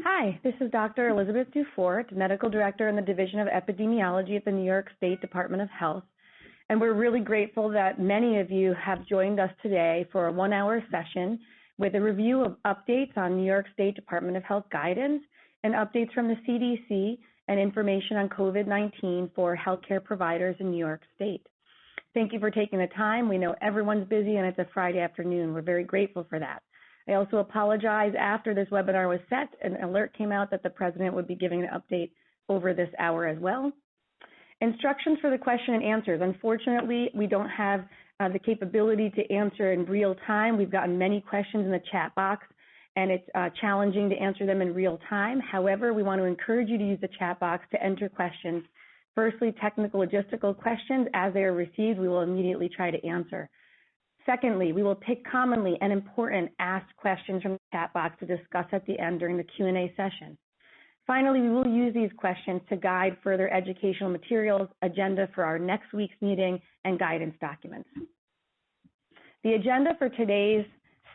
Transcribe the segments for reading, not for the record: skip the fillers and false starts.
Hi, this is Dr. Elizabeth Dufort, Medical Director in the Division of Epidemiology at the New York State Department of Health. And we're really grateful that many of you have joined us today for a 1-hour session with a review of updates on New York State Department of Health guidance and updates from the CDC and information on COVID-19 for healthcare providers in New York State. Thank you for taking the time. We know everyone's busy and it's a Friday afternoon. We're very grateful for that. I also apologize. After this webinar was set, an alert came out that the president would be giving an update over this hour as well. Instructions for the question and answers. Unfortunately, we don't have the capability to answer in real time. We've gotten many questions in the chat box, and it's challenging to answer them in real time. However, we want to encourage you to use the chat box to enter questions. Firstly, technical logistical questions. As they are received, we will immediately try to answer. Secondly, we will pick commonly and important asked questions from the chat box to discuss at the end during the Q&A session. Finally, we will use these questions to guide further educational materials, agenda for our next week's meeting, and guidance documents. The agenda for today's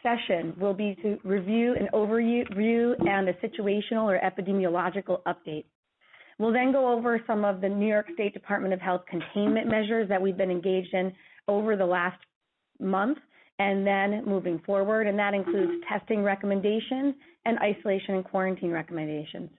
session will be to review an overview and a situational or epidemiological update. We'll then go over some of the New York State Department of Health containment measures that we've been engaged in over the last month and then moving forward, and that includes testing recommendations and isolation and quarantine recommendations.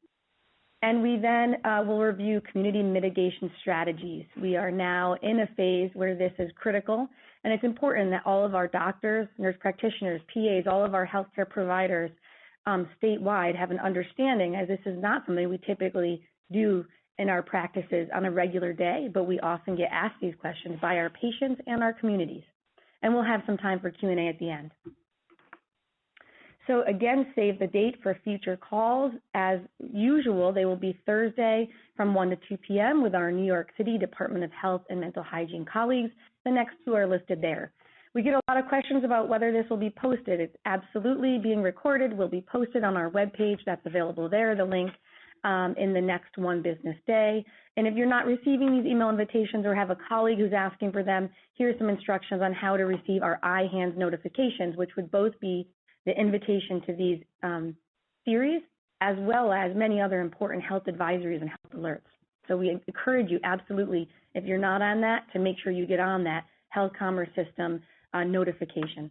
And we then will review community mitigation strategies. We are now in a phase where this is critical, and it's important that all of our doctors, nurse practitioners, PAs, all of our healthcare providers statewide have an understanding, as this is not something we typically do in our practices on a regular day, but we often get asked these questions by our patients and our communities. And we'll have some time for Q&A at the end. So again, save the date for future calls. As usual, they will be Thursday from 1 to 2 p.m. with our New York City Department of Health and Mental Hygiene colleagues. The next two are listed there. We get a lot of questions about whether this will be posted. It's absolutely being recorded, will be posted on our webpage. That's available there, the link, in the next one business day. And if you're not receiving these email invitations or have a colleague who's asking for them, here's some instructions on how to receive our iHands notifications, which would both be the invitation to these series, as well as many other important health advisories and health alerts. So we encourage you, absolutely, if you're not on that, to make sure you get on that Health Commerce System notification.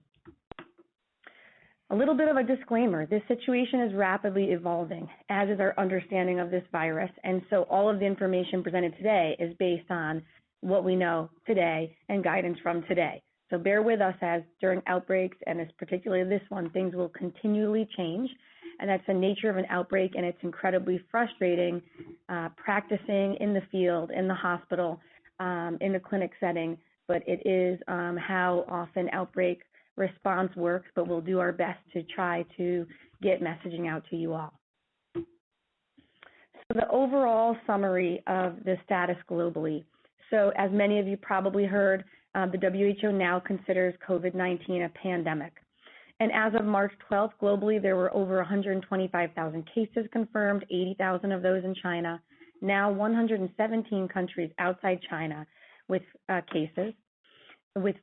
A little bit of a disclaimer, this situation is rapidly evolving, as is our understanding of this virus, and so all of the information presented today is based on what we know today and guidance from today. So bear with us as during outbreaks, and particularly this one, things will continually change, and that's the nature of an outbreak, and it's incredibly frustrating practicing in the field, in the hospital, in the clinic setting, but it is how often outbreak response works, but we'll do our best to try to get messaging out to you all. So the overall summary of the status globally. So as many of you probably heard, the WHO now considers COVID-19 a pandemic. And as of March 12th, globally, there were over 125,000 cases confirmed, 80,000 of those in China. Now 117 countries outside China with cases, with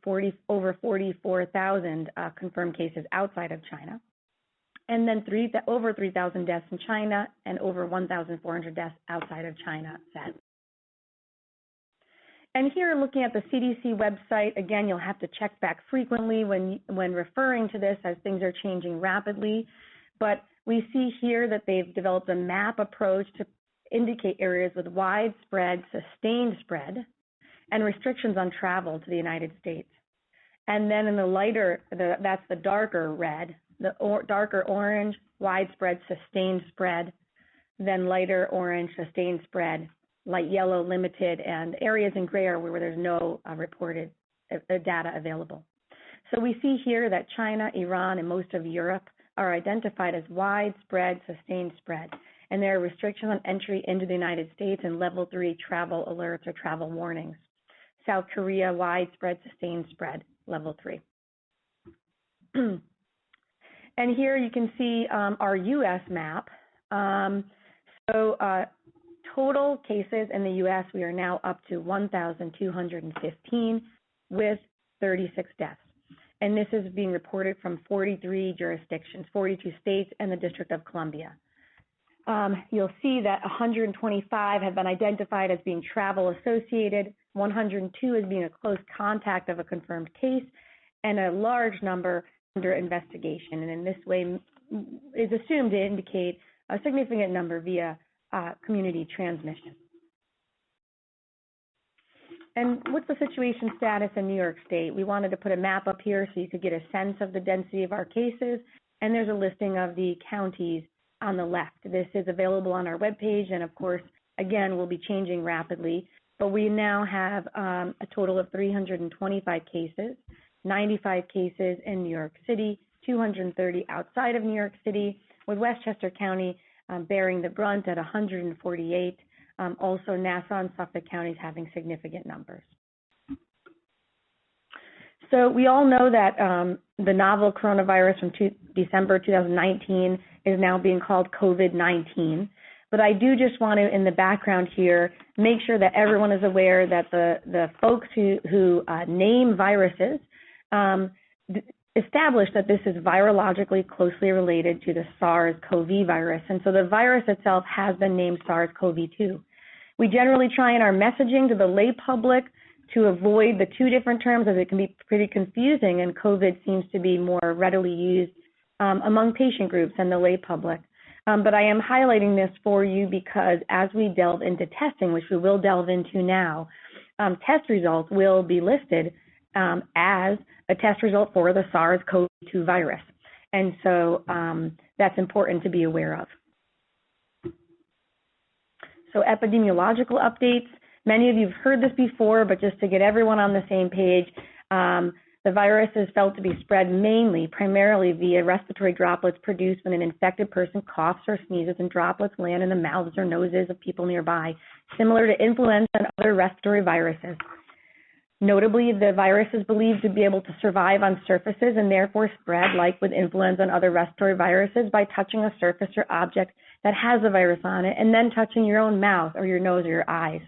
over 44,000 confirmed cases outside of China. And then over 3,000 deaths in China and over 1,400 deaths outside of China, sadly. And here, looking at the CDC website, again, you'll have to check back frequently when referring to this, as things are changing rapidly. But we see here that they've developed a map approach to indicate areas with widespread, sustained spread, and restrictions on travel to the United States. And then in the lighter, that's the darker red, darker orange, widespread, sustained spread, then lighter orange, sustained spread, light yellow, limited, and areas in gray are where there's no reported data available. So we see here that China, Iran, and most of Europe are identified as widespread, sustained spread. And there are restrictions on entry into the United States and level 3 travel alerts or travel warnings. South Korea, widespread, sustained spread, level 3. And here you can see our U.S. map. Total cases in the U.S., we are now up to 1,215 with 36 deaths. And this is being reported from 43 jurisdictions, 42 states, and the District of Columbia. You'll see that 125 have been identified as being travel associated, 102 as being a close contact of a confirmed case, and a large number under investigation. And in this way is assumed to indicate a significant number via community transmission. And what's the situation status in New York State? We wanted to put a map up here so you could get a sense of the density of our cases. And there's a listing of the counties on the left. This is available on our webpage. And of course, again, we'll be changing rapidly. But we now have a total of 325 cases, 95 cases in New York City, 230 outside of New York City, with Westchester County bearing the brunt at 148. Also, Nassau and Suffolk counties having significant numbers. So we all know that the novel coronavirus from December 2019 is now being called COVID-19. But I do just want to, in the background here, make sure that everyone is aware that the folks who name viruses established that this is virologically closely related to the SARS-CoV virus. And so the virus itself has been named SARS-CoV-2. We generally try in our messaging to the lay public to avoid the two different terms, as it can be pretty confusing, and COVID seems to be more readily used among patient groups and the lay public. But I am highlighting this for you because as we delve into testing, which we will delve into now, test results will be listed as a test result for the SARS-CoV-2 virus. And so that's important to be aware of. So epidemiological updates, many of you have heard this before, but just to get everyone on the same page, the virus is felt to be spread primarily via respiratory droplets produced when an infected person coughs or sneezes, and droplets land in the mouths or noses of people nearby, similar to influenza and other respiratory viruses. Notably, the virus is believed to be able to survive on surfaces and therefore spread, like with influenza and other respiratory viruses, by touching a surface or object that has the virus on it and then touching your own mouth or your nose or your eyes.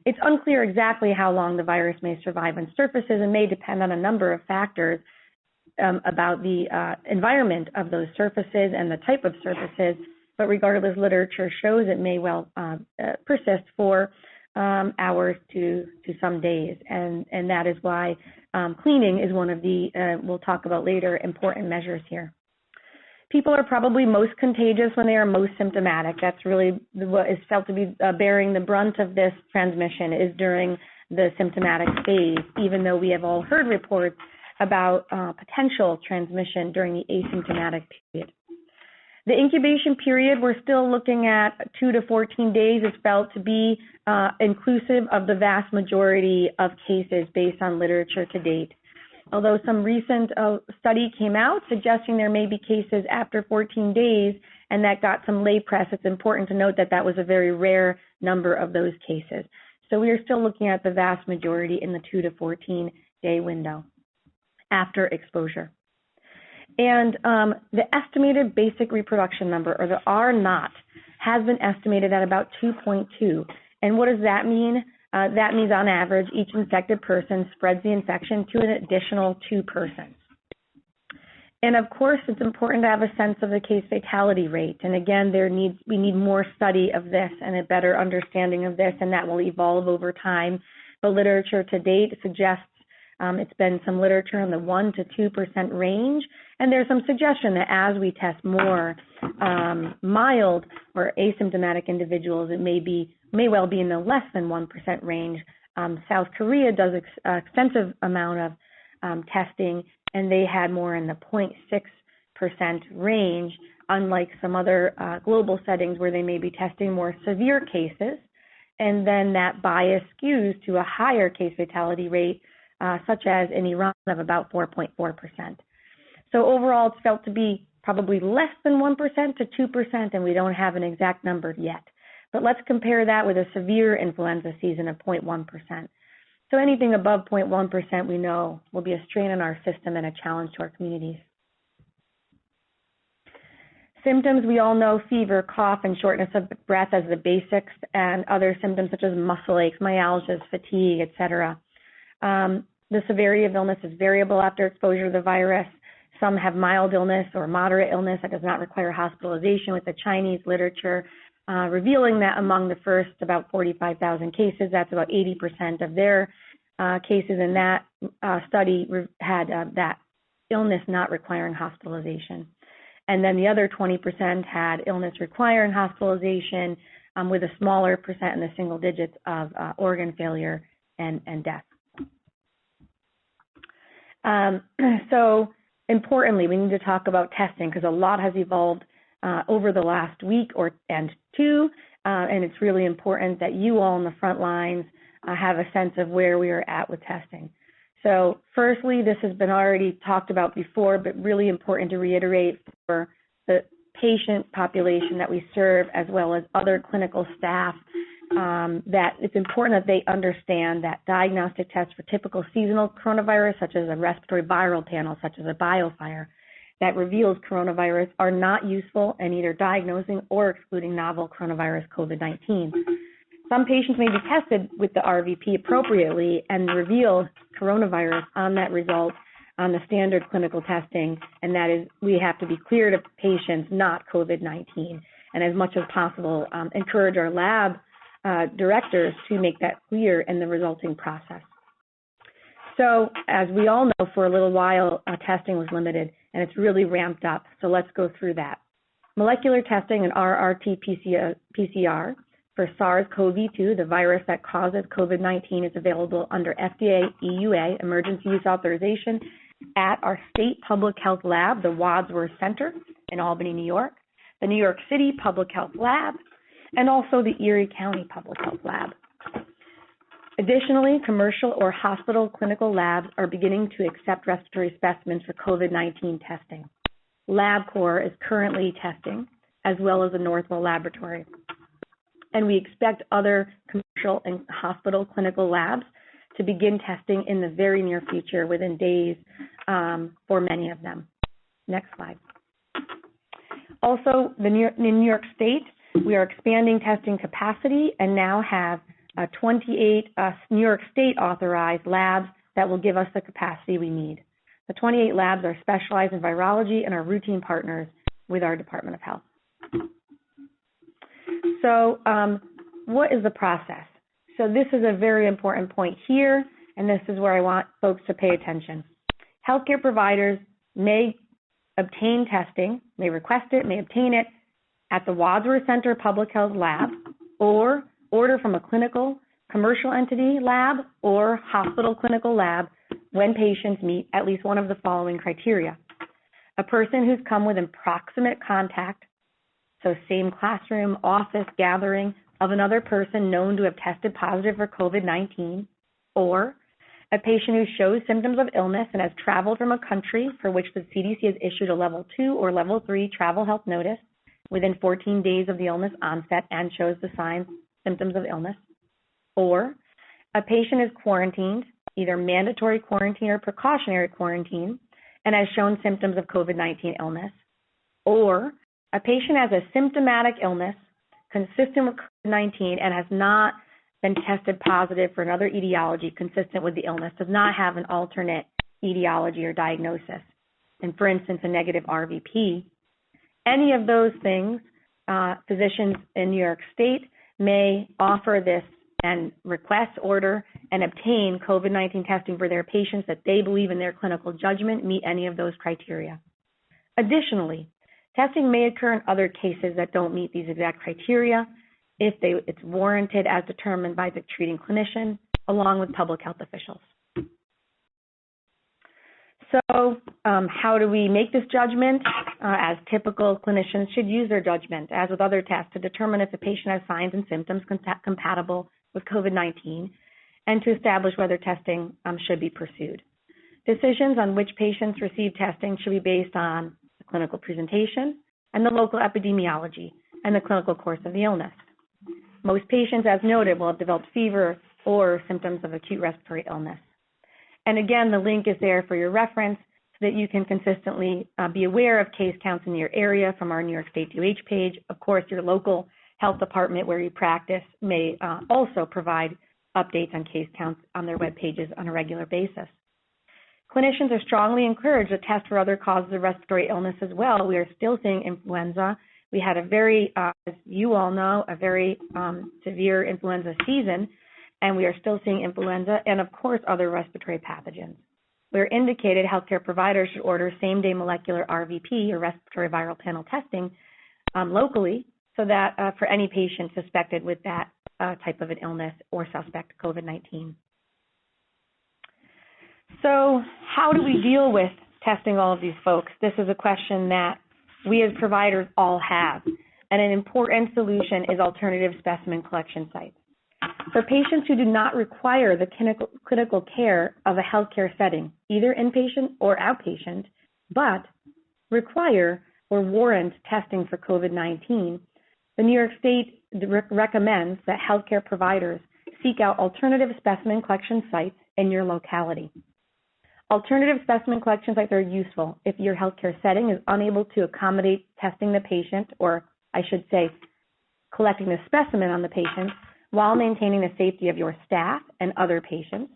It's unclear exactly how long the virus may survive on surfaces and may depend on a number of factors about the environment of those surfaces and the type of surfaces, but regardless, literature shows it may well persist for hours to some days, and that is why cleaning is one of the, we'll talk about later, important measures here. People are probably most contagious when they are most symptomatic. That's really what is felt to be bearing the brunt of this transmission is during the symptomatic phase, even though we have all heard reports about potential transmission during the asymptomatic period. The incubation period, we're still looking at 2 to 14 days, is felt to be inclusive of the vast majority of cases based on literature to date. Although some recent study came out suggesting there may be cases after 14 days, and that got some lay press, it's important to note that that was a very rare number of those cases. So we are still looking at the vast majority in the 2 to 14 day window after exposure. And the estimated basic reproduction number, or the R0, has been estimated at about 2.2. And what does that mean? That means on average, each infected person spreads the infection to an additional 2 persons. And of course, it's important to have a sense of the case fatality rate. And again, we need more study of this and a better understanding of this, and that will evolve over time. But literature to date suggests it's been some literature in the 1 to 2% range, and there's some suggestion that as we test more mild or asymptomatic individuals, it may well be in the less than 1% range. South Korea does extensive amount of testing, and they had more in the 0.6% range, unlike some other global settings where they may be testing more severe cases, and then that bias skews to a higher case fatality rate, such as in Iran of about 4.4%. So overall, it's felt to be probably less than 1% to 2%, and we don't have an exact number yet. But let's compare that with a severe influenza season of 0.1%. So anything above 0.1% we know will be a strain on our system and a challenge to our communities. Symptoms, we all know fever, cough, and shortness of breath as the basics, and other symptoms such as muscle aches, myalgias, fatigue, etc. The severity of illness is variable after exposure to the virus. some have mild illness or moderate illness that does not require hospitalization, with the Chinese literature revealing that among the first about 45,000 cases, that's about 80% of their cases in that study had that illness not requiring hospitalization. And then the other 20% had illness requiring hospitalization, with a smaller percent in the single digits of organ failure and death. So importantly, we need to talk about testing, because a lot has evolved over the last week and two, and it's really important that you all on the front lines have a sense of where we are at with testing. So firstly, this has been already talked about before, but really important to reiterate for the patient population that we serve, as well as other clinical staff, that it's important that they understand that diagnostic tests for typical seasonal coronavirus, such as a respiratory viral panel, such as a BioFire, that reveals coronavirus, are not useful in either diagnosing or excluding novel coronavirus COVID-19. Some patients may be tested with the RVP appropriately and reveal coronavirus on that result on the standard clinical testing, and that is, we have to be clear to patients, not COVID-19, and as much as possible encourage our lab directors to make that clear in the resulting process. So as we all know, for a little while, testing was limited, and it's really ramped up. So let's go through that. Molecular testing and RRT-PCR for SARS-CoV-2, the virus that causes COVID-19, is available under FDA EUA, Emergency Use Authorization, at our state public health lab, the Wadsworth Center in Albany, New York, the New York City Public Health Lab, and also the Erie County Public Health Lab. Additionally, commercial or hospital clinical labs are beginning to accept respiratory specimens for COVID-19 testing. LabCorp is currently testing, as well as the Northwell Laboratory. And we expect other commercial and hospital clinical labs to begin testing in the very near future, within days, for many of them. Next slide. Also, in New York State, we are expanding testing capacity and now have 28 New York State authorized labs that will give us the capacity we need. The 28 labs are specialized in virology and are routine partners with our Department of Health. So what is the process? So this is a very important point here, and this is where I want folks to pay attention. Healthcare providers may obtain testing, may request it, may obtain it at the Wadsworth Center Public Health Lab, or order from a clinical, commercial entity lab, or hospital clinical lab when patients meet at least one of the following criteria. A person who's come within proximate contact, so same classroom, office, gathering, of another person known to have tested positive for COVID-19, or a patient who shows symptoms of illness and has traveled from a country for which the CDC has issued a level 2 or level 3 travel health notice within 14 days of the illness onset and shows the signs, symptoms of illness, or a patient is quarantined, either mandatory quarantine or precautionary quarantine, and has shown symptoms of COVID-19 illness, or a patient has a symptomatic illness consistent with COVID-19 and has not been tested positive for another etiology consistent with the illness, does not have an alternate etiology or diagnosis, and for instance, a negative RVP. Any of those things, physicians in New York State may offer this and request, order, and obtain COVID-19 testing for their patients that they believe in their clinical judgment meet any of those criteria. Additionally, testing may occur in other cases that don't meet these exact criteria if it's warranted as determined by the treating clinician, along with public health officials. So how do we make this judgment? As typical clinicians should use their judgment, as with other tests, to determine if the patient has signs and symptoms compatible with COVID-19 and to establish whether testing should be pursued. Decisions on which patients receive testing should be based on the clinical presentation and the local epidemiology and the clinical course of the illness. Most patients, as noted, will have developed fever or symptoms of acute respiratory illness. And again, the link is there for your reference so that you can consistently be aware of case counts in your area from our New York State DOH page. Of course, your local health department where you practice may also provide updates on case counts on their web pages on a regular basis. Clinicians are strongly encouraged to test for other causes of respiratory illness as well. We are still seeing influenza. We had a very, as you all know, a very severe influenza season, and we are still seeing influenza and, of course, other respiratory pathogens. Where indicated, healthcare providers should order same-day molecular RVP, or respiratory viral panel testing, locally, so that for any patient suspected with that type of an illness or suspect COVID-19. So how do we deal with testing all of these folks? This is a question that we as providers all have, and an important solution is alternative specimen collection sites. For patients who do not require the clinical care of a healthcare setting, either inpatient or outpatient, but require or warrant testing for COVID-19, the New York State recommends that healthcare providers seek out alternative specimen collection sites in your locality. Alternative specimen collection sites are useful if your healthcare setting is unable to accommodate testing the patient, or I should say, collecting the specimen on the patient, while maintaining the safety of your staff and other patients.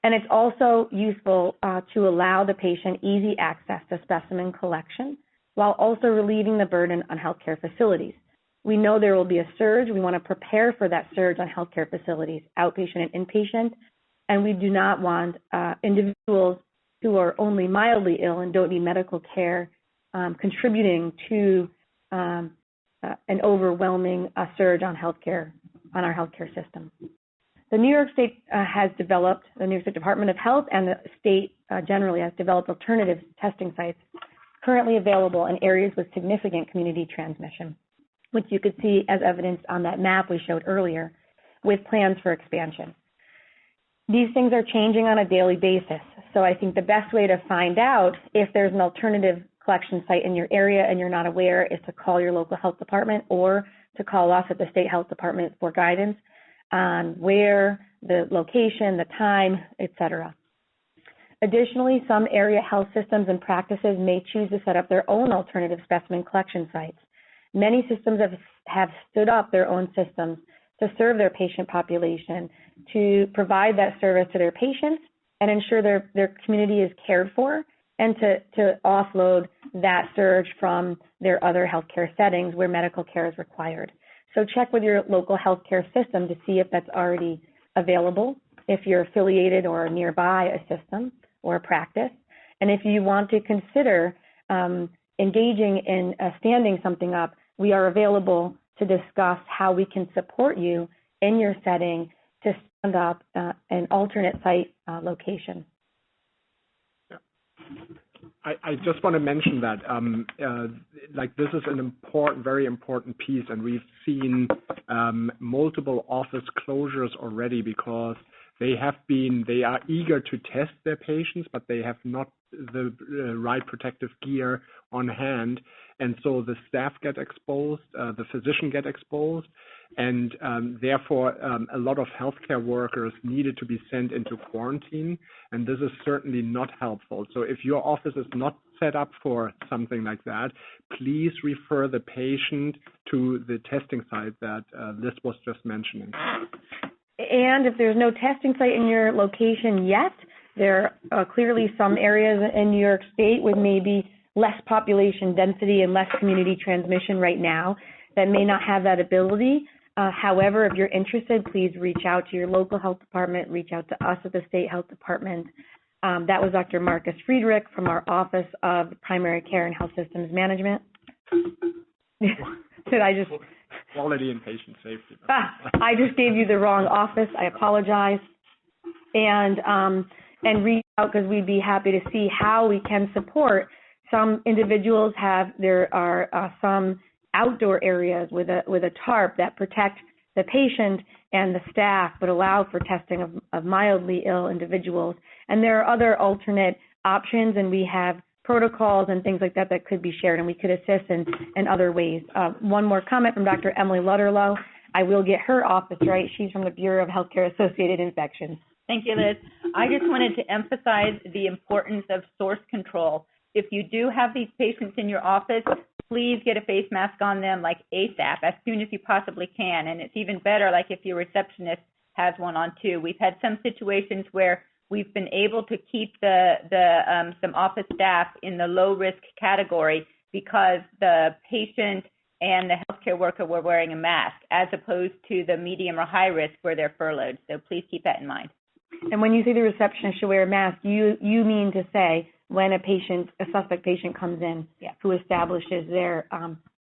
And it's also useful to allow the patient easy access to specimen collection, while also relieving the burden on healthcare facilities. We know there will be a surge. We want to prepare for that surge on healthcare facilities, outpatient and inpatient, and we do not want individuals who are only mildly ill and don't need medical care contributing to an overwhelming surge on healthcare, on our healthcare system. The New York State has developed, the New York State Department of Health and the state generally has developed alternative testing sites currently available in areas with significant community transmission, which you could see as evidenced on that map we showed earlier, with plans for expansion. These things are changing on a daily basis, so I think the best way to find out if there's an alternative collection site in your area and you're not aware is to call your local health department or to call us at the state health department for guidance on where, the location, the time, etc. Additionally, some area health systems and practices may choose to set up their own alternative specimen collection sites. Many systems have stood up their own systems to serve their patient population, to provide that service to their patients and ensure their community is cared for, and to offload that surge from their other healthcare settings where medical care is required. So check with your local healthcare system to see if that's already available, if you're affiliated or nearby a system or a practice. And if you want to consider engaging in standing something up, we are available to discuss how we can support you in your setting to stand up an alternate site location. I just want to mention that, this is an important, very important piece, and we've seen multiple office closures already because they are eager to test their patients, but they have not the right protective gear on hand. And so the staff get exposed, the physician get exposed, and therefore a lot of healthcare workers needed to be sent into quarantine, and this is certainly not helpful. So if your office is not set up for something like that, please refer the patient to the testing site that Liz was just mentioning. And if there's no testing site in your location yet, there are clearly some areas in New York State with maybe less population density and less community transmission right now that may not have that ability. However, if you're interested, please reach out to your local health department, reach out to us at the state health department. That was Dr. Marcus Friedrich from our Office of Primary Care and Health Systems Management. Did I just... Quality and patient safety. I just gave you the wrong office. I apologize. And reach out because we'd be happy to see how we can support. Some individuals there are some outdoor areas with a tarp that protect the patient and the staff, but allow for testing of mildly ill individuals. And there are other alternate options, and we have protocols and things like that that could be shared, and we could assist in other ways. One more comment from Dr. Emily Lutterloh. I will get her office right. She's from the Bureau of Healthcare Associated Infections. Thank you, Liz. I just wanted to emphasize the importance of source control. If you do have these patients in your office, please get a face mask on them like ASAP, as soon as you possibly can. And it's even better like if your receptionist has one on too. We've had some situations where we've been able to keep some office staff in the low risk category because the patient and the healthcare worker were wearing a mask, as opposed to the medium or high risk where they're furloughed. So please keep that in mind. And when you say the receptionist should wear a mask, you mean to say when a suspect patient comes in, who establishes their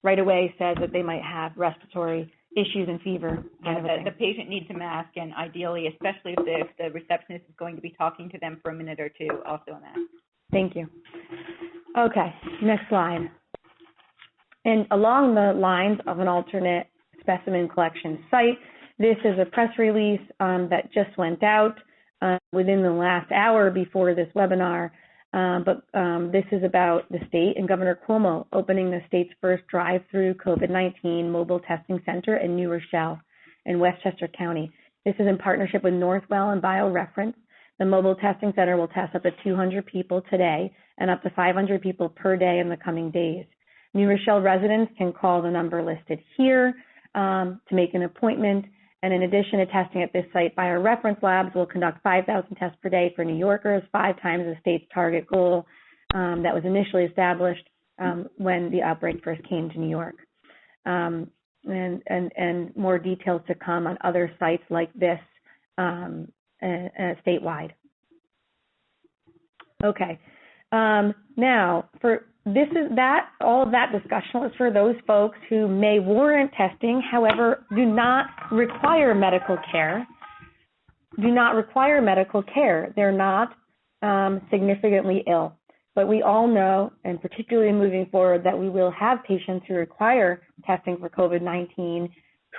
right away says that they might have respiratory issues and fever. The patient needs a mask, and ideally, especially if the receptionist is going to be talking to them for a minute or two, also a mask. Thank you. Okay, next slide. And along the lines of an alternate specimen collection site, this is a press release that just went out within the last hour before this webinar. But this is about the state and Governor Cuomo opening the state's first drive-through COVID-19 mobile testing center in New Rochelle in Westchester County. This is in partnership with Northwell and BioReference. The mobile testing center will test up to 200 people today and up to 500 people per day in the coming days. New Rochelle residents can call the number listed here to make an appointment. And in addition to testing at this site, BioReference Labs will conduct 5,000 tests per day for New Yorkers, 5 times the state's target goal that was initially established when the outbreak first came to New York. And more details to come on other sites like this statewide. Okay. Now, all of that discussion was for those folks who may warrant testing, however, do not require medical care. They're not significantly ill. But we all know, and particularly moving forward, that we will have patients who require testing for COVID-19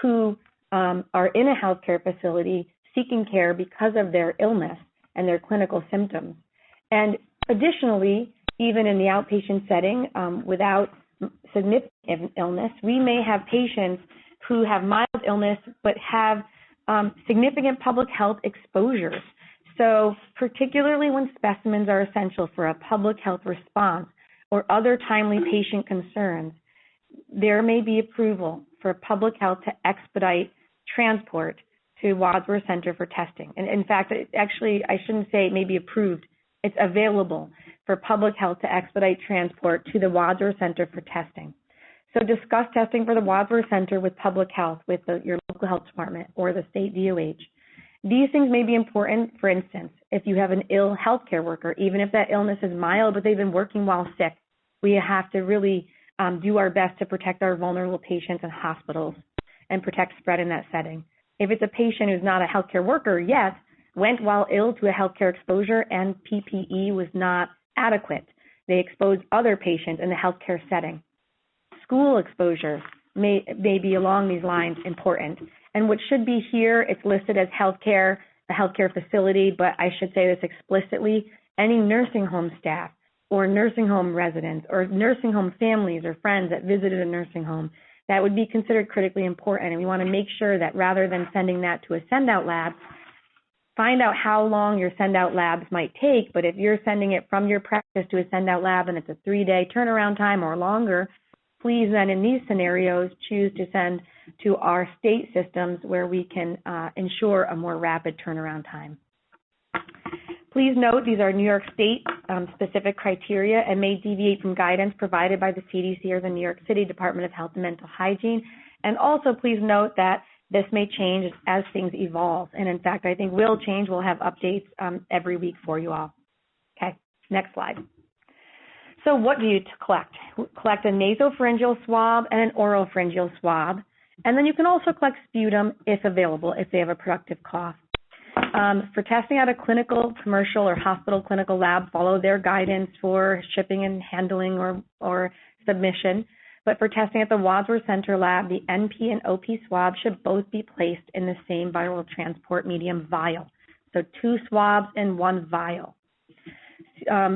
who are in a healthcare facility seeking care because of their illness and their clinical symptoms. And additionally, even in the outpatient setting, without significant illness, we may have patients who have mild illness but have significant public health exposures. So particularly when specimens are essential for a public health response or other timely patient concerns, there may be approval for public health to expedite transport to Wadsworth Center for testing. And in fact, actually, I shouldn't say it may be approved. It's available for public health to expedite transport to the Wadsworth Center for testing. So discuss testing for the Wadsworth Center with public health, with your local health department or the state DOH. These things may be important, for instance, if you have an ill healthcare worker, even if that illness is mild, but they've been working while sick, we have to really do our best to protect our vulnerable patients in hospitals and protect spread in that setting. If it's a patient who's not a healthcare worker yet, went while ill to a healthcare exposure and PPE was not adequate, they exposed other patients in the healthcare setting. School exposure may be along these lines important. And what should be here, it's listed as healthcare, a healthcare facility, but I should say this explicitly, any nursing home staff or nursing home residents or nursing home families or friends that visited a nursing home, that would be considered critically important. And we want to make sure that rather than sending that to a send-out lab, find out how long your send-out labs might take, but if you're sending it from your practice to a send-out lab and it's a 3-day turnaround time or longer, please then in these scenarios choose to send to our state systems where we can ensure a more rapid turnaround time. Please note these are New York State specific criteria and may deviate from guidance provided by the CDC or the New York City Department of Health and Mental Hygiene. And also please note that this may change as things evolve. And in fact, I think will change. We'll have updates every week for you all. Okay, next slide. So what do you collect? Collect a nasopharyngeal swab and an oropharyngeal swab. And then you can also collect sputum if available, if they have a productive cough. For testing at a clinical, commercial, or hospital clinical lab, follow their guidance for shipping and handling or submission. But for testing at the Wadsworth Center lab, the NP and OP swab should both be placed in the same viral transport medium vial. So 2 swabs in 1 vial.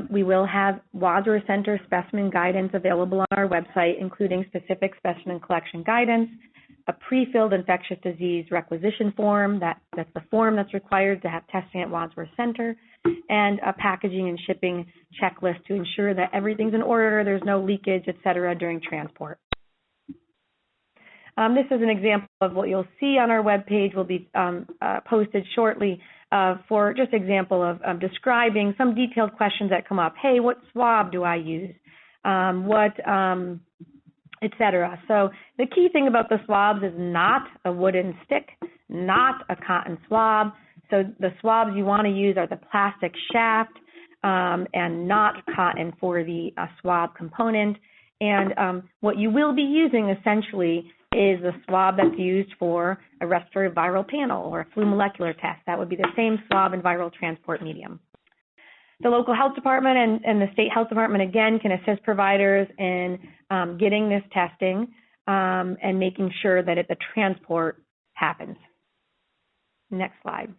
We will have Wadsworth Center specimen guidance available on our website, including specific specimen collection guidance, a pre-filled infectious disease requisition form, that's the form that's required to have testing at Wadsworth Center, and a packaging and shipping checklist to ensure that everything's in order, there's no leakage, et cetera, during transport. This is an example of what you'll see on our webpage. Will be posted shortly for just example of describing some detailed questions that come up. Hey, what swab do I use? Etc. So the key thing about the swabs is not a wooden stick, not a cotton swab. So the swabs you want to use are the plastic shaft and not cotton for the swab component. And what you will be using essentially is a swab that's used for a respiratory viral panel or a flu molecular test. That would be the same swab and viral transport medium. The local health department and the state health department, again, can assist providers in getting this testing and making sure that the transport happens. Next slide.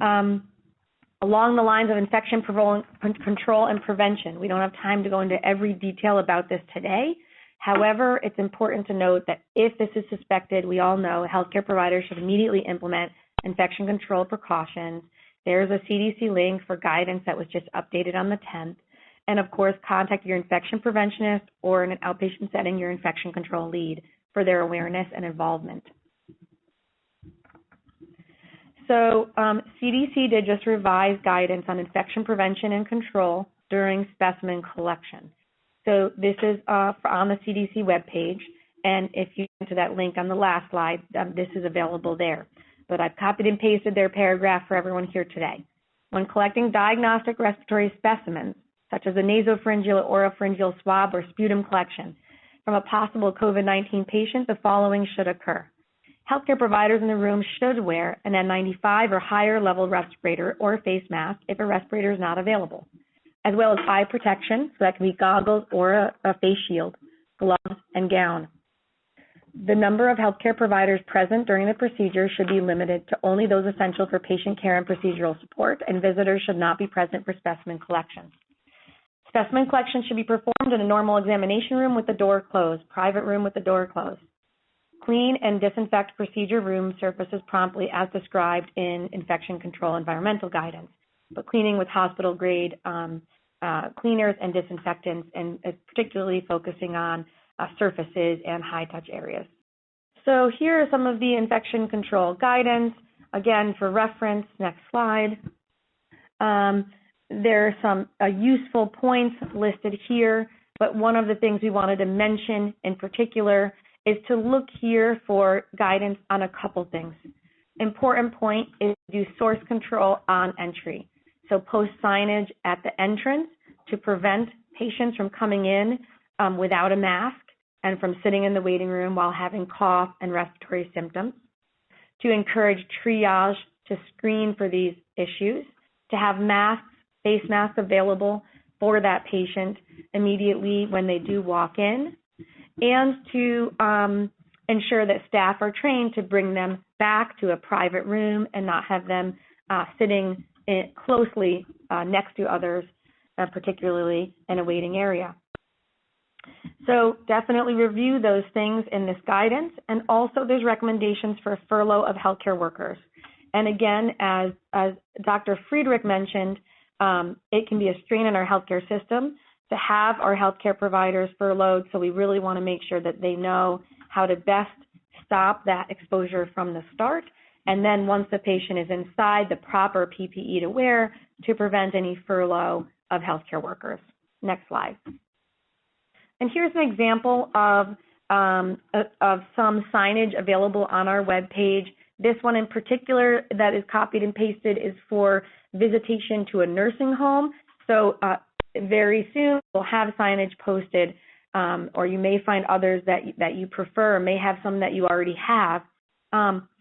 Along the lines of infection control and prevention, we don't have time to go into every detail about this today. However, it's important to note that if this is suspected, we all know healthcare providers should immediately implement infection control precautions. There's a CDC link for guidance that was just updated on the 10th. And of course, contact your infection preventionist or in an outpatient setting, your infection control lead for their awareness and involvement. So CDC did just revise guidance on infection prevention and control during specimen collection. So this is on the CDC webpage, and if you go to that link on the last slide, this is available there. But I've copied and pasted their paragraph for everyone here today. When collecting diagnostic respiratory specimens, such as a nasopharyngeal or oropharyngeal swab or sputum collection from a possible COVID-19 patient, the following should occur. Healthcare providers in the room should wear an N95 or higher level respirator or face mask if a respirator is not available, as well as eye protection, so that can be goggles or a face shield, gloves, and gown. The number of healthcare providers present during the procedure should be limited to only those essential for patient care and procedural support, and visitors should not be present for specimen collection. Specimen collection should be performed in a normal examination room with the door closed, private room with the door closed. Clean and disinfect procedure room surfaces promptly as described in infection control environmental guidance, but cleaning with hospital grade cleaners and disinfectants, and particularly focusing on surfaces and high touch areas. So here are some of the infection control guidance. Again, for reference, next slide. There are some useful points listed here, but one of the things we wanted to mention in particular is to look here for guidance on a couple things. Important point is to do source control on entry. So post signage at the entrance to prevent patients from coming in without a mask and from sitting in the waiting room while having cough and respiratory symptoms. To encourage triage to screen for these issues. To have masks, face masks available for that patient immediately when they do walk in. And to ensure that staff are trained to bring them back to a private room and not have them sitting closely next to others, particularly in a waiting area. So definitely review those things in this guidance. And also there's recommendations for furlough of healthcare workers. And again, as Dr. Friedrich mentioned, it can be a strain on our healthcare system to have our healthcare providers furloughed, so we really want to make sure that they know how to best stop that exposure from the start, and then once the patient is inside, the proper PPE to wear to prevent any furlough of healthcare workers. Next slide. And here's an example of some signage available on our webpage. This one in particular that is copied and pasted is for visitation to a nursing home. So very soon we'll have signage posted, or you may find others that you prefer, may have some that you already have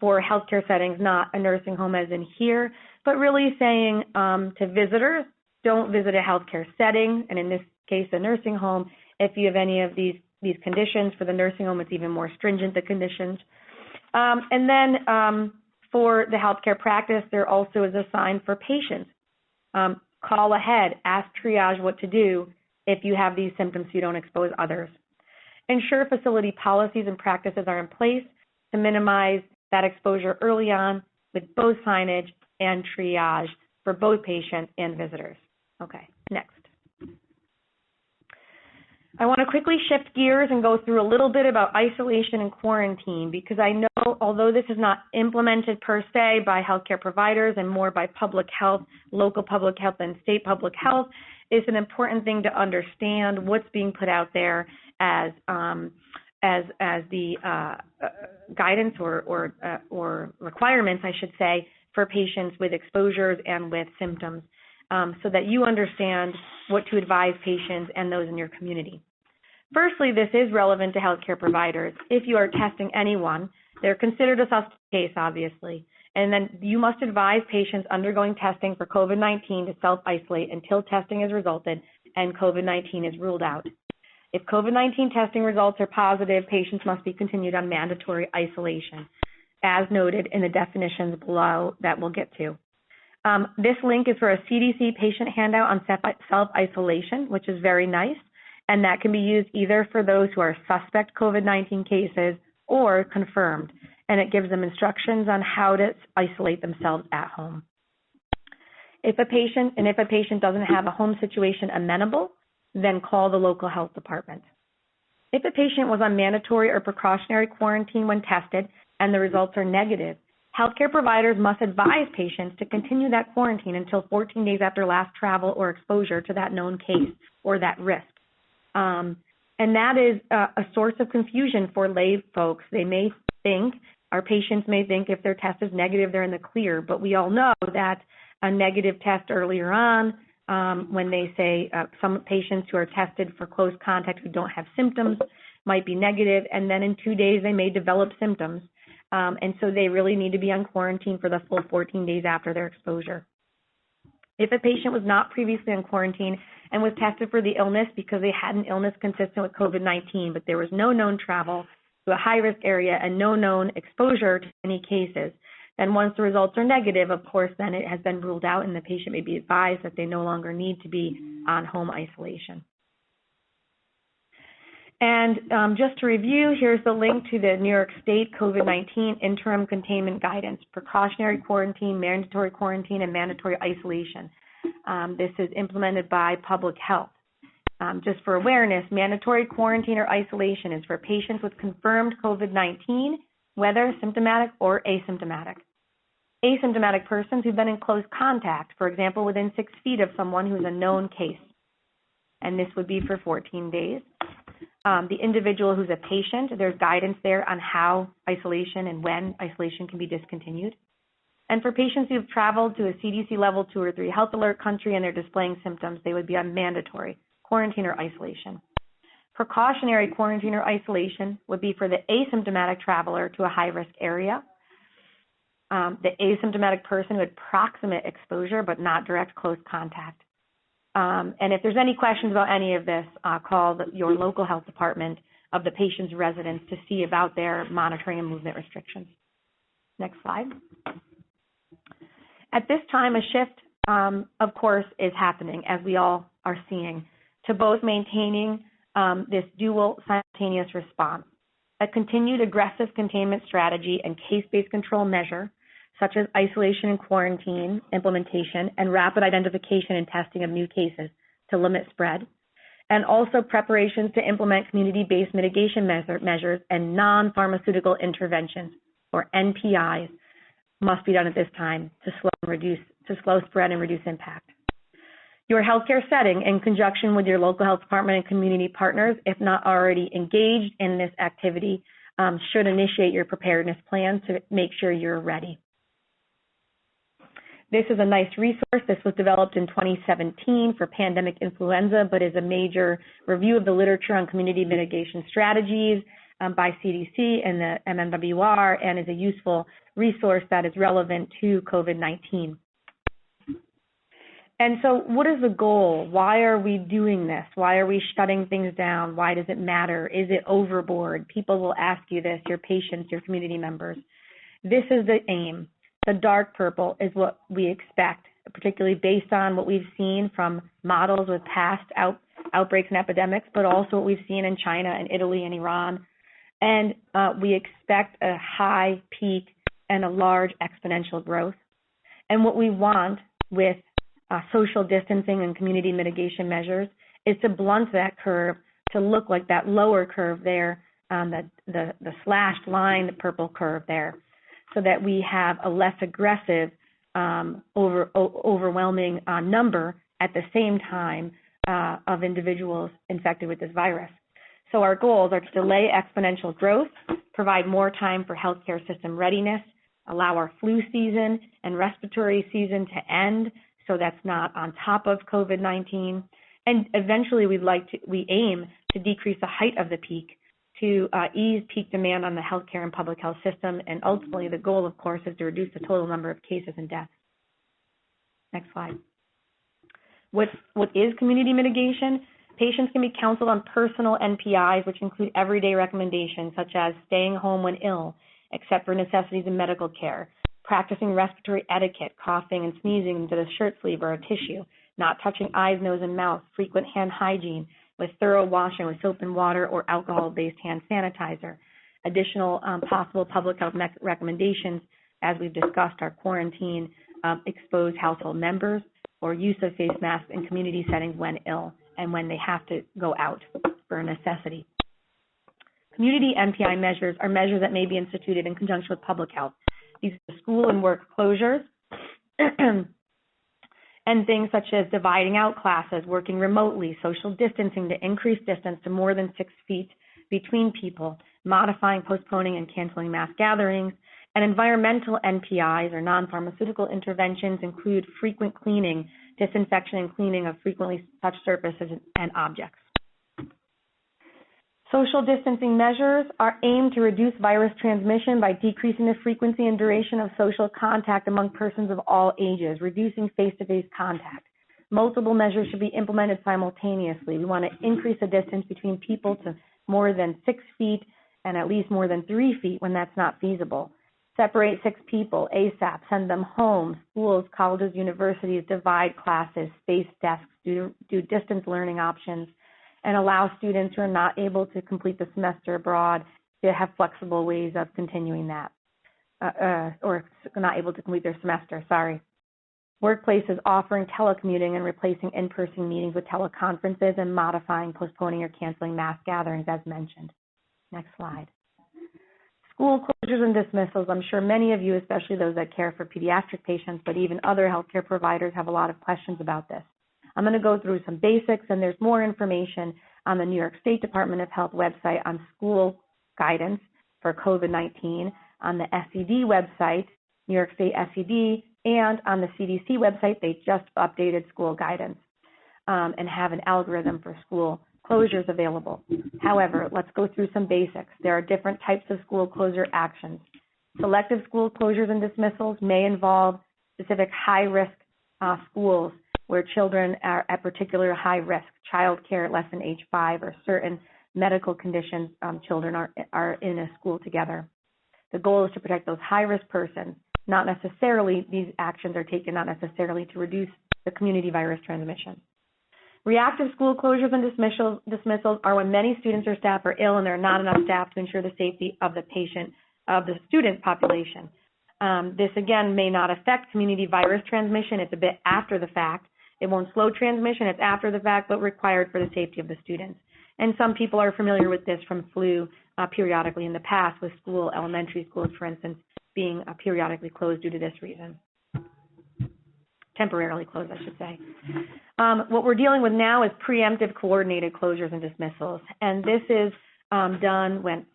for healthcare settings, not a nursing home as in here, but really saying to visitors, don't visit a healthcare setting, and in this case, a nursing home. If you have any of these conditions, for the nursing home, it's even more stringent, the conditions. And then for the healthcare practice, there also is a sign for patients. Call ahead, ask triage what to do if you have these symptoms so you don't expose others. Ensure facility policies and practices are in place to minimize that exposure early on with both signage and triage for both patients and visitors. Okay, next. I want to quickly shift gears and go through a little bit about isolation and quarantine, because I know although this is not implemented per se by healthcare providers and more by public health, local public health and state public health, it's an important thing to understand what's being put out there as the guidance or requirements, I should say, for patients with exposures and with symptoms, so that you understand what to advise patients and those in your community. Firstly, this is relevant to healthcare providers. If you are testing anyone, they're considered a suspect case, obviously, and then you must advise patients undergoing testing for COVID-19 to self-isolate until testing has resulted and COVID-19 is ruled out. If COVID-19 testing results are positive, patients must be continued on mandatory isolation, as noted in the definitions below that we'll get to. This link is for a CDC patient handout on self-isolation, which is very nice, and that can be used either for those who are suspect COVID-19 cases or confirmed, and it gives them instructions on how to isolate themselves at home. If a patient doesn't have a home situation amenable, then call the local health department. If a patient was on mandatory or precautionary quarantine when tested and the results are negative, healthcare providers must advise patients to continue that quarantine until 14 days after last travel or exposure to that known case or that risk. And that is a source of confusion for lay folks. They may think, our patients may think if their test is negative, they're in the clear, but we all know that a negative test earlier on, when they say some patients who are tested for close contact who don't have symptoms might be negative, and then in 2 days they may develop symptoms. And so they really need to be on quarantine for the full 14 days after their exposure. If a patient was not previously on quarantine and was tested for the illness because they had an illness consistent with COVID-19, but there was no known travel to a high-risk area and no known exposure to any cases, then once the results are negative, of course, then it has been ruled out and the patient may be advised that they no longer need to be on home isolation. And just to review, here's the link to the New York State COVID-19 interim containment guidance, precautionary quarantine, mandatory quarantine, and mandatory isolation. This is implemented by public health. Just for awareness, mandatory quarantine or isolation is for patients with confirmed COVID-19, whether symptomatic or asymptomatic. Asymptomatic persons who've been in close contact, for example, within 6 feet of someone who's a known case. And this would be for 14 days. The individual who's a patient, there's guidance there on how isolation and when isolation can be discontinued. And for patients who have traveled to a CDC level 2 or 3 health alert country and they're displaying symptoms, they would be on mandatory quarantine or isolation. Precautionary quarantine or isolation would be for the asymptomatic traveler to a high-risk area, the asymptomatic person with proximate exposure but not direct close contact. And if there's any questions about any of this, call your local health department of the patient's residence to see about their monitoring and movement restrictions. Next slide. At this time, a shift, of course, is happening, as we all are seeing, to both maintaining this dual simultaneous response, a continued aggressive containment strategy and case-based control measure, such as isolation and quarantine implementation and rapid identification and testing of new cases to limit spread, and also preparations to implement community-based mitigation measures and non-pharmaceutical interventions, or NPIs, must be done at this time to slow spread and reduce impact. Your healthcare setting, in conjunction with your local health department and community partners, if not already engaged in this activity, should initiate your preparedness plan to make sure you're ready. This is a nice resource. This was developed in 2017 for pandemic influenza, but is a major review of the literature on community mitigation strategies by CDC and the MMWR, and is a useful resource that is relevant to COVID-19. And so what is the goal? Why are we doing this? Why are we shutting things down? Why does it matter? Is it overboard? People will ask you this, your patients, your community members. This is the aim. The dark purple is what we expect, particularly based on what we've seen from models with past outbreaks and epidemics, but also what we've seen in China and Italy and Iran. And we expect a high peak and a large exponential growth. And what we want with social distancing and community mitigation measures is to blunt that curve to look like that lower curve there, the slashed line, the purple curve there, so that we have a less aggressive, overwhelming number at the same time of individuals infected with this virus. So our goals are to delay exponential growth, provide more time for healthcare system readiness, allow our flu season and respiratory season to end, so that's not on top of COVID-19. And eventually we aim to decrease the height of the peak to ease peak demand on the healthcare and public health system. And ultimately the goal, of course, is to reduce the total number of cases and deaths. Next slide. What is community mitigation? Patients can be counseled on personal NPIs, which include everyday recommendations such as staying home when ill, except for necessities in medical care, practicing respiratory etiquette, coughing and sneezing into the shirt sleeve or a tissue, not touching eyes, nose, and mouth, frequent hand hygiene with thorough washing with soap and water or alcohol-based hand sanitizer. Additional possible public health recommendations, as we've discussed, are quarantine exposed household members or use of face masks in community settings when ill and when they have to go out for a necessity. Community MPI measures are measures that may be instituted in conjunction with public health. These are school and work closures and things such as dividing out classes, working remotely, social distancing to increase distance to more than 6 feet between people, modifying, postponing, and canceling mass gatherings. And environmental NPIs or non-pharmaceutical interventions include frequent cleaning, disinfection and cleaning of frequently touched surfaces and objects. Social distancing measures are aimed to reduce virus transmission by decreasing the frequency and duration of social contact among persons of all ages, reducing face-to-face contact. Multiple measures should be implemented simultaneously. We want to increase the distance between people to more than 6 feet and at least more than 3 feet when that's not feasible. Separate 6 people ASAP, send them home. Schools, colleges, universities divide classes, space desks, do distance learning options, and allow students who are not able to complete the semester abroad to have flexible ways of continuing that, or not able to complete their semester, Workplaces offering telecommuting and replacing in-person meetings with teleconferences and modifying, postponing, or canceling mass gatherings as mentioned. Next slide. School closures and dismissals. I'm sure many of you, especially those that care for pediatric patients, but even other healthcare providers, have a lot of questions about this. I'm going to go through some basics, and there's more information on the New York State Department of Health website on school guidance for COVID-19, on the SED website, New York State SED, and on the CDC website. They just updated school guidance and have an algorithm for school closures available. However, let's go through some basics. There are different types of school closure actions. Selective school closures and dismissals may involve specific high-risk schools where children are at particular high risk, child care less than age 5, or certain medical conditions children are in a school together. The goal is to protect those high-risk persons. Not necessarily, these actions are taken not necessarily to reduce the community virus transmission. Reactive school closures and dismissals are when many students or staff are ill and there are not enough staff to ensure the safety of the student population. This, again, may not affect community virus transmission. It's a bit after the fact. It won't slow transmission. It's after the fact, but required for the safety of the students. And some people are familiar with this from flu periodically in the past, with elementary schools, for instance, being periodically closed due to this reason. Temporarily closed, I should say. What we're dealing with now is preemptive coordinated closures and dismissals. And this is done when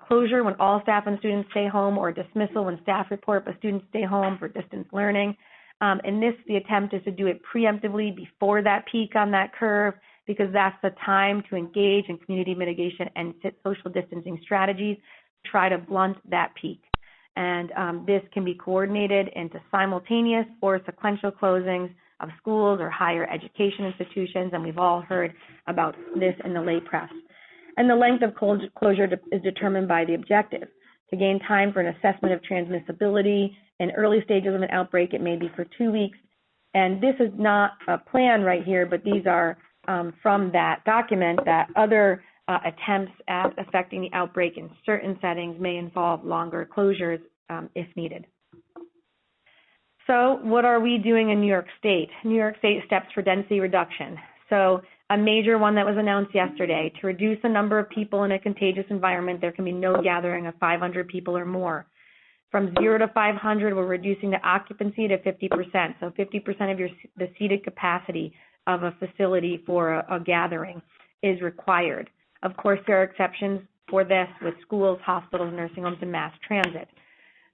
closure when all staff and students stay home, or dismissal when staff report but students stay home for distance learning. And the attempt is to do it preemptively before that peak on that curve, because that's the time to engage in community mitigation and social distancing strategies to try to blunt that peak. And this can be coordinated into simultaneous or sequential closings of schools or higher education institutions, and we've all heard about this in the lay press. And the length of closure is determined by the objective. To gain time for an assessment of transmissibility in early stages of an outbreak, it may be for 2 weeks. And this is not a plan right here, but these are from that document that other attempts at affecting the outbreak in certain settings may involve longer closures if needed. So what are we doing in New York State? New York State steps for density reduction. So A major one that was announced yesterday, to reduce the number of people in a contagious environment, there can be no gathering of 500 people or more. From 0 to 500, we're reducing the occupancy to 50%. So 50% of the seated capacity of a facility for a gathering is required. Of course, there are exceptions for this with schools, hospitals, nursing homes, and mass transit.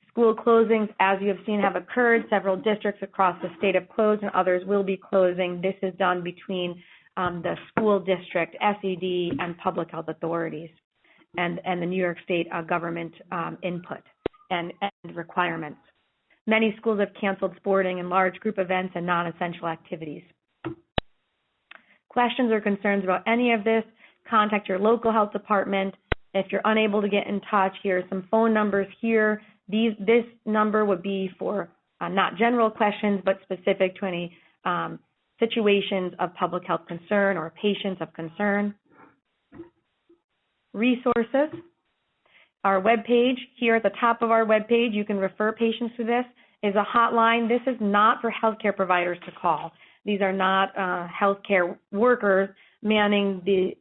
School closings, as you have seen, have occurred. Several districts across the state have closed, and others will be closing. This is done between the school district, SED, and public health authorities, and the New York State government input and requirements. Many schools have canceled sporting and large group events and non-essential activities. Questions or concerns about any of this, contact your local health department. If you're unable to get in touch, here are some phone numbers here. This number would be for not general questions, but specific to any situations of public health concern or patients of concern. Resources. Our webpage, here at the top of our webpage, you can refer patients to this, is a hotline. This is not for healthcare providers to call. These are not healthcare workers manning the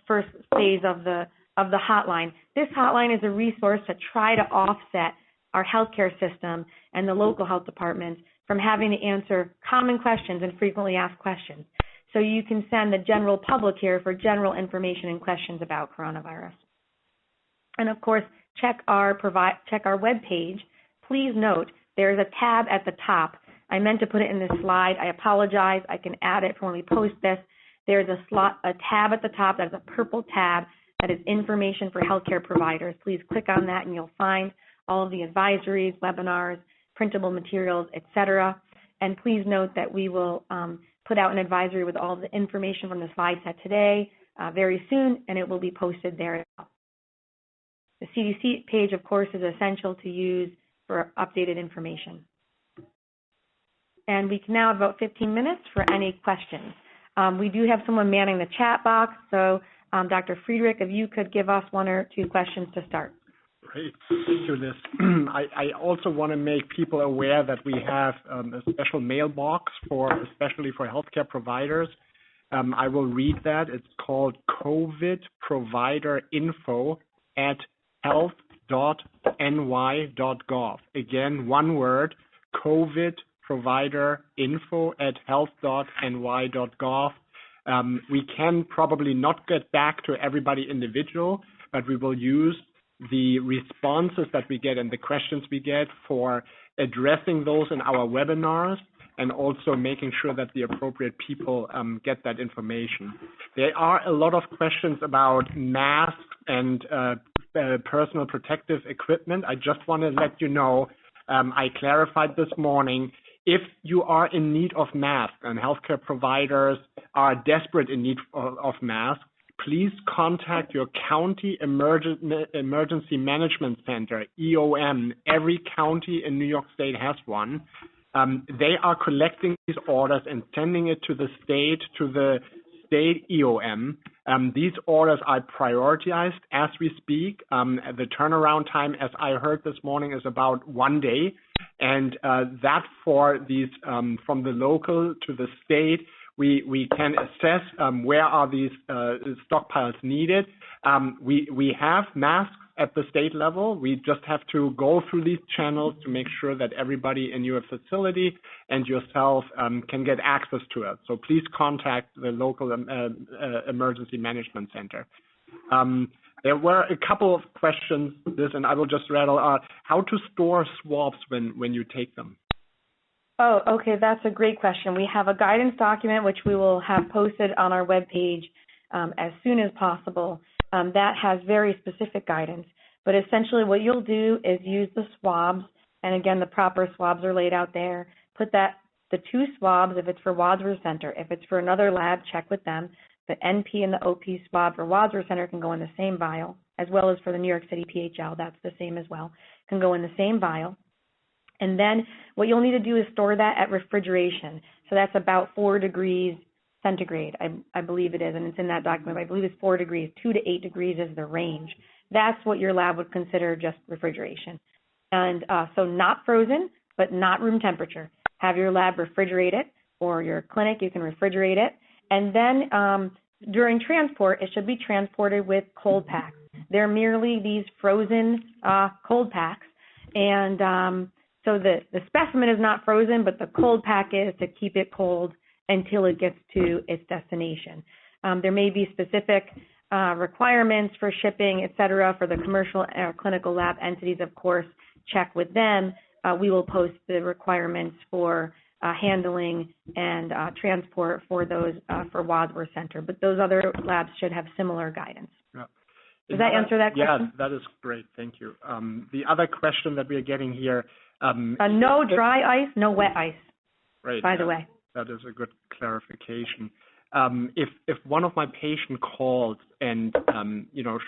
first phase of the hotline. This hotline is a resource to try to offset our healthcare system and the local health departments from having to answer common questions and frequently asked questions. So you can send the general public here for general information and questions about coronavirus. And of course, check our webpage. Please note there is a tab at the top. I meant to put it in this slide. I apologize. I can add it for when we post this. There's a tab at the top. That's a purple tab. That is information for healthcare providers. Please click on that and you'll find all of the advisories, webinars, printable materials, etc. And please note that we will put out an advisory with all the information from the slide set today very soon, and it will be posted there as well. The CDC page, of course, is essential to use for updated information. And we can now have about 15 minutes for any questions. We do have someone manning the chat box, so Dr. Friedrich, if you could give us 1 or 2 questions to start. Great. Thank you, Liz. I also want to make people aware that we have a special mailbox especially for healthcare providers. I will read that. It's called COVID Provider Info at health.ny.gov. Again, one word, COVID Provider Info at health.ny.gov. We can probably not get back to everybody individual, but we will use the responses that we get and the questions we get for addressing those in our webinars and also making sure that the appropriate people get that information. There are a lot of questions about masks and personal protective equipment. I just want to let you know, I clarified this morning, if you are in need of masks and healthcare providers are desperate in need of masks, please contact your county emergency management center, EOM. Every county in New York State has one. They are collecting these orders and sending it to the state EOM. These orders are prioritized as we speak. The turnaround time, as I heard this morning, is about 1 day. And that for these from the local to the state, we can assess where are these stockpiles needed. We have masks at the state level. We just have to go through these channels to make sure that everybody in your facility and yourself can get access to it. So please contact the local emergency management center. There were a couple of questions, and I will just rattle out how to store swabs when you take them. Oh, okay, that's a great question. We have a guidance document which we will have posted on our webpage as soon as possible. That has very specific guidance, but essentially what you'll do is use the swabs, and again, the proper swabs are laid out there. Put the 2 swabs, if it's for Wadsworth Center. If it's for another lab, check with them. The NP and the OP swab for Wadsworth Center can go in the same vial, as well as for the New York City PHL, that's the same as well, can go in the same vial. And then what you'll need to do is store that at refrigeration. So that's about 4 degrees centigrade, I believe it is, and it's in that document. I believe it's 4 degrees. 2 to 8 degrees is the range. That's what your lab would consider just refrigeration. And so not frozen, but not room temperature. Have your lab refrigerate it, or your clinic, you can refrigerate it. And then during transport, it should be transported with cold packs. They're merely these frozen cold packs. And so the specimen is not frozen, but the cold pack is to keep it cold until it gets to its destination. There may be specific requirements for shipping, et cetera, for the commercial or clinical lab entities, of course, check with them. We will post the requirements for handling and transport for those for Wadsworth Center, but those other labs should have similar guidance. Yeah. Does that answer that question? Yeah, that is great. Thank you. The other question that we are getting here. No dry ice, no wet ice, right, by the way. That is a good clarification. If one of my patients calls and,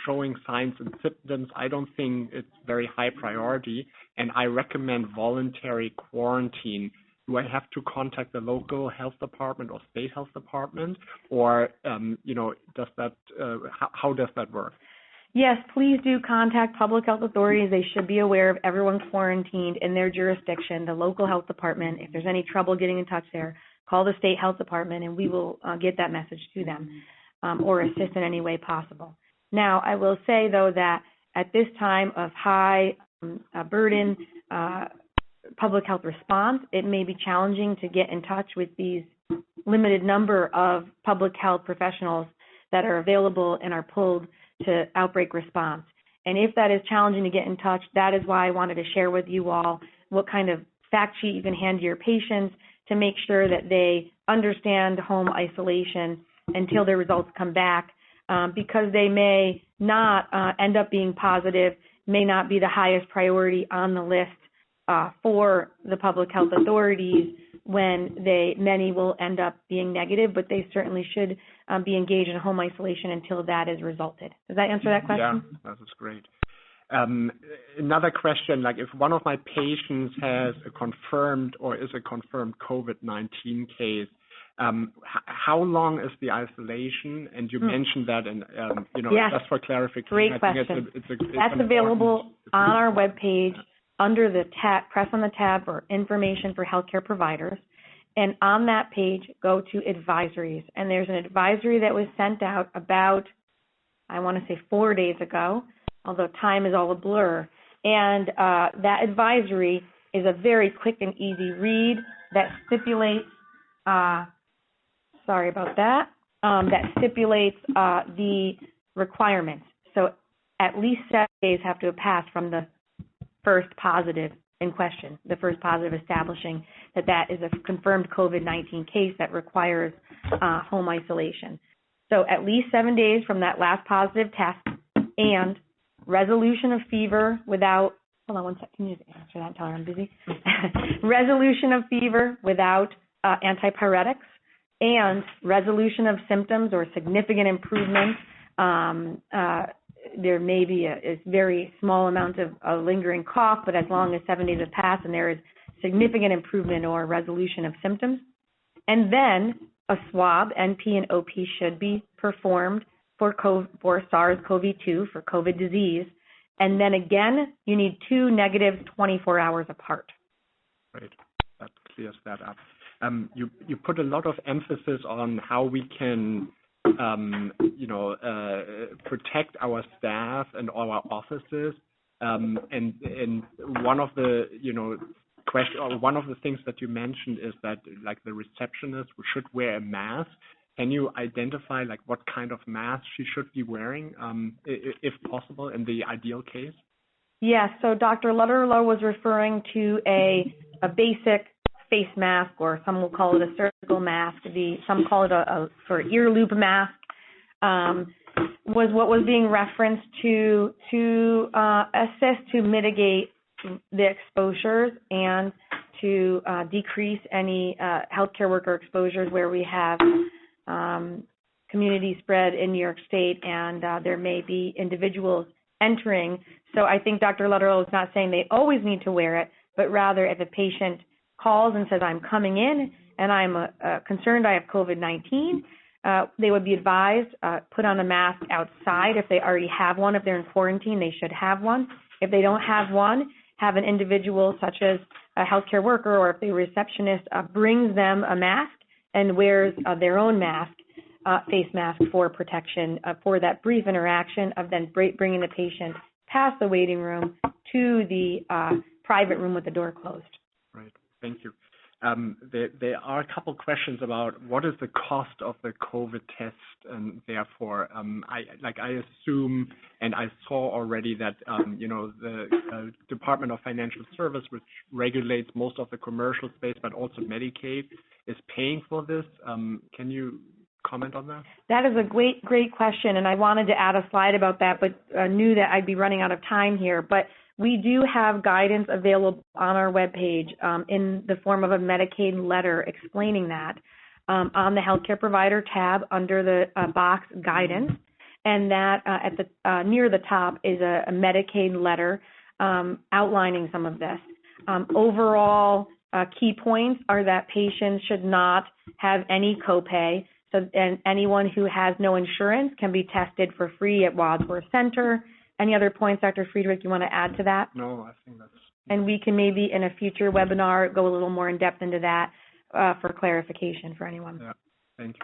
showing signs and symptoms, I don't think it's very high priority, and I recommend voluntary quarantine. Do I have to contact the local health department or state health department, or, does that, how does that work? Yes, please do contact public health authorities. They should be aware of everyone quarantined in their jurisdiction, the local health department. If there's any trouble getting in touch there, call the state health department and we will get that message to them or assist in any way possible. Now, I will say, though, that at this time of high burden public health response, it may be challenging to get in touch with these limited number of public health professionals that are available and are pulled to outbreak response. And if that is challenging to get in touch, that is why I wanted to share with you all what kind of fact sheet you can hand to your patients to make sure that they understand home isolation until their results come back, because they may not end up being positive, may not be the highest priority on the list for the public health authorities when many will end up being negative, but they certainly should be engaged in home isolation until that is resulted. Does that answer that question? Yeah, that is great. Another question, like if one of my patients has a confirmed or is a confirmed COVID-19 case, how long is the isolation? And you mentioned that, and yes. Just for clarification, great I think question. it's That's available on our webpage under the tab. Press on the tab for information for healthcare providers, and on that page, go to advisories. And there's an advisory that was sent out about, I want to say 4 days ago, although time is all a blur. And that advisory is a very quick and easy read that stipulates, sorry about that, that stipulates the requirements. So at least 7 days have to have passed from the first positive in question, the first positive establishing that is a confirmed COVID-19 case that requires home isolation. So at least 7 days from that last positive test, and resolution of fever without, hold on one second, can you just answer that until I'm busy? Resolution of fever without antipyretics, and resolution of symptoms or significant improvement. There may be a very small amount of a lingering cough, but as long as 7 days have passed and there is significant improvement or resolution of symptoms. And then a swab, NP and OP, should be performed for SARS-CoV-2, for COVID disease. And then again, you need two negatives 24 hours apart. Right, that clears that up. You put a lot of emphasis on how we can protect our staff and our offices. And one of the, one of the things that you mentioned is that, like, the receptionist should wear a mask. Can you identify, like, what kind of mask she should be wearing, if possible, in the ideal case? Yes. So Dr. Lutterloh was referring to a basic face mask, or some will call it a surgical mask. Some call it a sort of ear loop mask. Was what was being referenced to assist to mitigate the exposures and to decrease any healthcare worker exposures where we have community spread in New York State, and there may be individuals entering. So I think Dr. Lutterloh is not saying they always need to wear it, but rather if a patient calls and says, I'm coming in and I'm concerned I have COVID-19, they would be advised, put on a mask outside. If they already have one, if they're in quarantine, they should have one. If they don't have one, have an individual such as a healthcare worker, or if the receptionist brings them a mask and wears their own mask face mask for protection for that brief interaction of then bringing the patient past the waiting room to the private room with the door closed. Right. Thank you. There are a couple questions about what is the cost of the COVID test, and therefore, I assume, and I saw already that the Department of Financial Service, which regulates most of the commercial space, but also Medicaid, is paying for this. Can you comment on that? That is a great question, and I wanted to add a slide about that, but knew that I'd be running out of time here. But we do have guidance available on our webpage in the form of a Medicaid letter explaining that on the healthcare provider tab under the box guidance, and that at the near the top is a Medicaid letter outlining some of this. Overall, key points are that patients should not have any copay. So, and anyone who has no insurance can be tested for free at Wadsworth Center. Any other points, Dr. Friedrich, you want to add to that? No, I think that's... And we can maybe in a future webinar go a little more in depth into that for clarification for anyone. Yeah, thank you.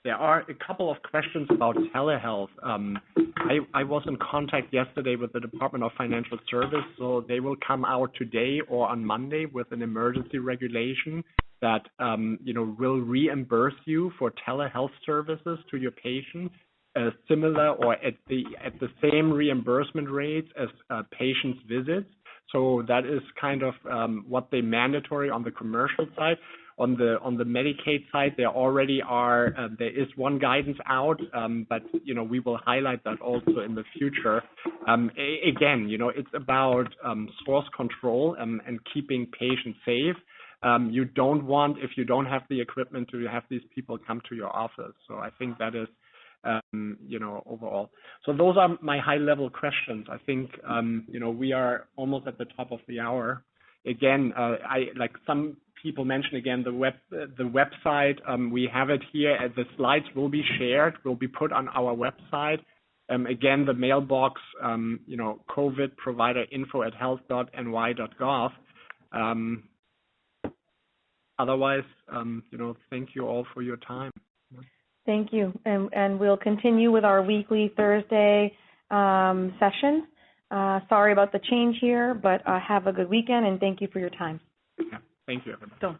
There are a couple of questions about telehealth. I was in contact yesterday with the Department of Financial Service, so they will come out today or on Monday with an emergency regulation that will reimburse you for telehealth services to your patients, similar or at the same reimbursement rates as patients' visits. So that is kind of what they mandatory on the commercial side. On the Medicaid side, there already are there is one guidance out, but we will highlight that also in the future. Again, it's about source control and keeping patients safe. You don't want, if you don't have the equipment, to have these people come to your office. So I think that is overall. So those are my high-level questions. I think we are almost at the top of the hour. Again, like some people mentioned again, the website, we have it here. The slides will be shared, will be put on our website. Again, the mailbox, COVID provider info at health.ny.gov. Otherwise, thank you all for your time. Thank you, and we'll continue with our weekly Thursday session. Sorry about the change here, but have a good weekend, and thank you for your time. Yeah, thank you, everybody. Don't.